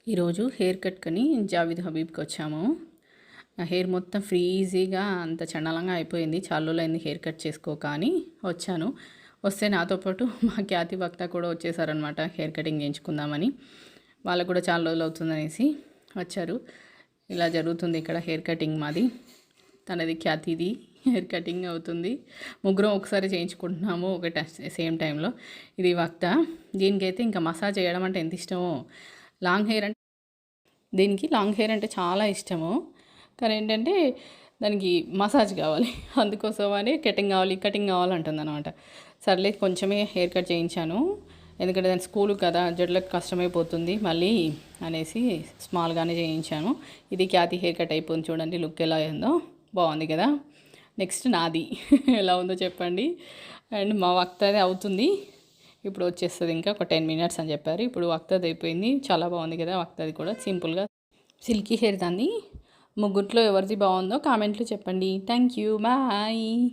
ఈరోజు హెయిర్ కట్‌కని జావీద్ హబీబ్‌కి వచ్చాము. నా హెయిర్ మొత్తం ఫ్రీజీగా అంత చండాలంగా అయిపోయింది. చాలా రోజులైంది హెయిర్ కట్ చేసుకోక అని వచ్చాను. వస్తే నాతో పాటు మా ఖ్యాతి భక్త కూడా వచ్చేసారనమాట హెయిర్ కటింగ్ చేయించుకుందామని. వాళ్ళకు కూడా చాలా రోజులు అవుతుందనేసి వచ్చారు. ఇలా జరుగుతుంది ఇక్కడ హెయిర్ కటింగ్ మాది. తనది ఖ్యాతిది హెయిర్ కటింగ్ అవుతుంది. ముగ్గురం ఒకసారి చేయించుకుంటున్నాము సేమ్ టైంలో. ఇది భక్త. దీనికైతే ఇంకా మసాజ్ చేయడం అంటే ఎంత ఇష్టమో. లాంగ్ హెయిర్ దీనికి లాంగ్ హెయిర్ అంటే చాలా ఇష్టము. కానీ ఏంటంటే దానికి మసాజ్ కావాలి. అందుకోసమని కటింగ్ కావాలంటుందనమాట. సర్లే కొంచెమే హెయిర్ కట్ చేయించాను. ఎందుకంటే దాని స్కూల్ కదా, జడలకు కష్టమైపోతుంది మళ్ళీ అనేసి స్మాల్గానే చేయించాను. ఇది ఖ్యాతి హెయిర్ కట్ అయిపోయింది చూడండి. లుక్ ఎలా అయిందో బాగుంది కదా. నెక్స్ట్ నాది ఎలా ఉందో చెప్పండి. అండ్ మా వక్తది అవుతుంది. ఇప్పుడు వచ్చేస్తుంది ఇంకా ఒక 10 మినిట్స్ అని చెప్పారు. ఇప్పుడు వక్తది అయిపోయింది. చాలా బాగుంది కదా వక్తది కూడా. సింపుల్గా సిల్కీ హెయిర్ దాన్ని. ముగ్గురిలో ఎవరిది బాగుందో కామెంట్లో చెప్పండి. Thank you. బాయ్.